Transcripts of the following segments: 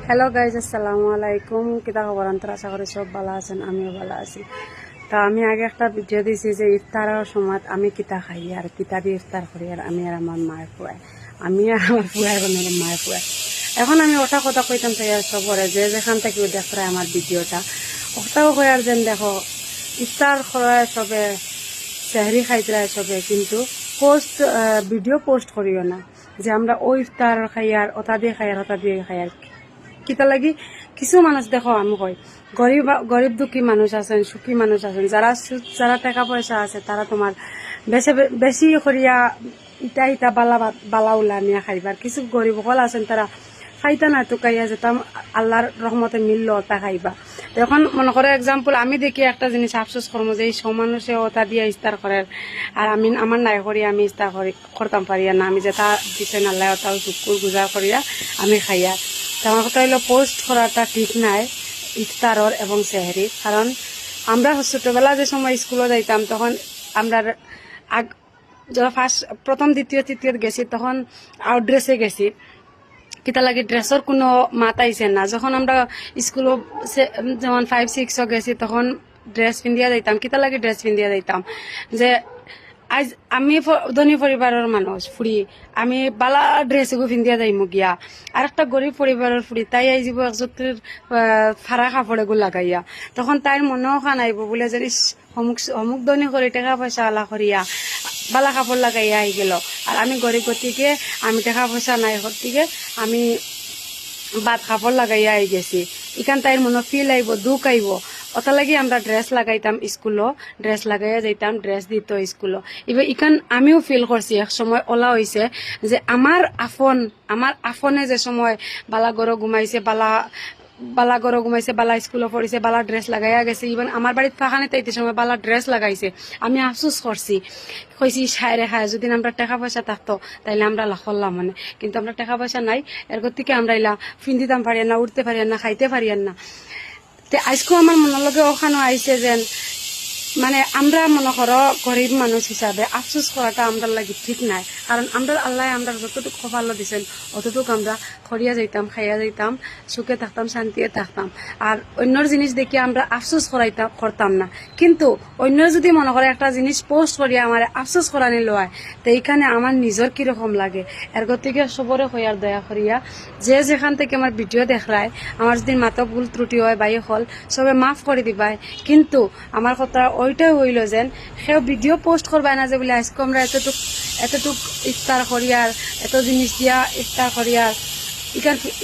Hello guys, আসসালামু আলাইকুম। কিতা খবর? আন্তর আশা করি সব ভালো আছেন, আমিও ভালো আছি। তা আমি আগে একটা ভিডিও দিয়েছি যে ইফতারের সময় আমি কিতা খাই আর কিতা দিয়ে ইফতার করি, আর আমি আর আমার মায়ের ফুয়াই, আমি আর আমার ফুয়াই আমার মায়ের ফুয়াই। এখন আমি ওটা কথা কইতাম চাই আর সবরে যে যেখান থেকে দেখতে আমার ভিডিওটা ওটাও কই আর যেন দেখো ইফতার করায় সবে, সেহরি খাইতে সবে, কিন্তু পোস্ট ভিডিও পোস্ট করিও না যে আমরা ওই ইফতার খাই আর ওটা দিয়ে খাই আর ওটা দিয়ে খাই। আর কিতা লাগি কিছু মানুষ দেখো, আমি কই গরিব দুঃখী মানুষ আছেন, সুখী মানুষ আছেন, যারা টাকা পয়সা আছে তারা তোমার বেশি করিয়া ইটা ইটা বালা উলা নিয়ে খাইবার। কিছু গরিব সকল আছেন তারা খাইতা না টুকাইয়া যেতাম আল্লাহর রহমতে মিলল ওটা খাইবা। এখন মনে করো এক্সাম্পল, আমি দেখি একটা জিনিস আফসোস করবো যে এই সব মানুষে ওটা দিয়ে ইস্তার করে আর আমি আমার নাই করি আমি ইস্তার করতাম পারিয়া না, আমি যেটা দিচ্ছেন আল্লাহ ওটাও শুকুর গুজার করিয়া আমি খাইয়া। তো আমার কথা হইলো পোস্ট করাটা ঠিক নাই ইফতারর এবং সেহরির। কারণ আমরা ছোটবেলা যে সময় স্কুলে যাইতাম তখন আমরা যখন প্রথম দ্বিতীয় তৃতীয় গেছি তখন আউট ড্রেসে গেছি, কিতা লাগে ড্রেসের কোনো মাত আইছে না। যখন আমরা স্কুল যেমন 5-6 গেছি তখন ড্রেস পিন্ধিয়া যাইতাম, কিতা লাগে ড্রেস পিন্ধিয়া যাইতাম যে আজ আমি ধনী পরিবারের মানুষ ফুড়ি, আমি বালা ড্রেস এগু পিন্ধিয়া যাইমু গিয়া। আর একটা গরিব পরিবারের ফুড়ি তাই আইব একজোটের ফাড়া কাপড় এগুলো লাগাইয়া, তখন তাইর মনেও খান আইব বলে যে অমুক ধনী করে টাকা পয়সা আলা করিয়া বালা কাপড় লাগাইয়া আই গেল, আর আমি গরিব গতিকে আমি টাকা পয়সা নাই গতিকে আমি বাদ কাপড় লাগাইয়া আই গেছি। ইখান তাইর মনে ফিল আইব, দুঃখ আইব। ওটা লাগি আমরা ড্রেস লাগাইতাম স্কুলও, ড্রেস লাগাইয়া যাইতাম, ড্রেস দিত স্কুলও। এবার ইখান আমিও ফিল করছি এক সময় ওলা হয়েছে যে আমার আফনে যে সময় বালা গরো ঘুমাইছে, বালা গরো ঘুমাইছে, বালা স্কুলে পড়িছে, বালা ড্রেস লাগাইয়া গেছে, ইভেন আমার বাড়িতে ফাঁকানি তাইতে সময় বালা ড্রেস লাগাইছে। আমি আফসোস করছি, কইছি সাইরে খায় যদি আমরা টাকা পয়সা থাকতো তাইলে আমরা করলাম মানে, কিন্তু আমরা টাকা পয়সা নাই, এর থেকে আমরা ইলা ফিন্দিতাম পারিয়ান না, উঠতে পারিয়ান না, খাইতে পারিয়ান না। তে আজকেও আমার মনের লগে ওখানে আইছে যেন মানে আমরা মনে করো গরিব মানুষ হিসাবে আফসোস করাটা আমরা লাগি ঠিক নাই। কারণ আমরা আল্লাহ আমরা যতটুকু কপাল দিয়েছেন অতটুকু আমরা খরিয়া যাইতাম, খাইয়া যাইতাম, সুখে থাকতাম, শান্তিতে থাকতাম। আর অন্যর জিনিস দেখি আমরা আফসোস করতাম না। কিন্তু অন্য যদি মনে করে একটা জিনিস পোস্ট করিয়া আমার আফসোস করানি লয়, তো এইখানে আমার নিজের কিরকম লাগে। এর থেকে সবরে হইয়ার দয়া করিয়া যে যেখান থেকে আমার ভিডিও দেখায়, আমার যদি মাথা ভুল ত্রুটি হয় বাই হল সবে মাফ করে দিবাই। কিন্তু আমার কথা ওইটাই হইল যেন সেও ভিডিও পোস্ট করবাই না যে বলে আজকে আমরা এতটুক ইফতার করিয়ার, এত জিনিস দিয়া ইফতার করিয়ার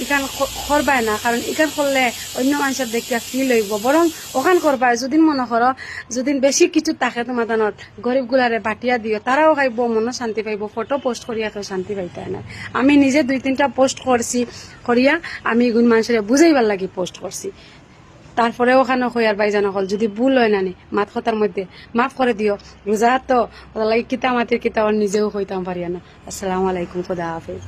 ইখান করবাই না। কারণ ইখান করলে অন্য মানুষের দেখিয়া ফিল হইব, বরং ওখান করবাই যদি মনে করো যদি বেশি কিছু থাকে তোমার দানত গরিব গুলারে বাটিয়া দিও, তারাও খাইব, মনে শান্তি পাইব। ফটো পোস্ট করিয়া কেউ শান্তি পাইতে না। আমি নিজে 2-3টা পোস্ট করছি করিয়া আমি এগুন মানুষের বুঝাইবার লাগি পোস্ট করছি। তারপরে ওখানে হইয়ার বাইজান হল যদি ভুল হয় নানি মাত কথার মধ্যে মাফ করে দিও। রোজা তো ওদের লাগে কিতা মাতির কিতা নিজেও হইতাম পারিয়া না। আসসালামু আলাইকুম, খুদা হাফেজ।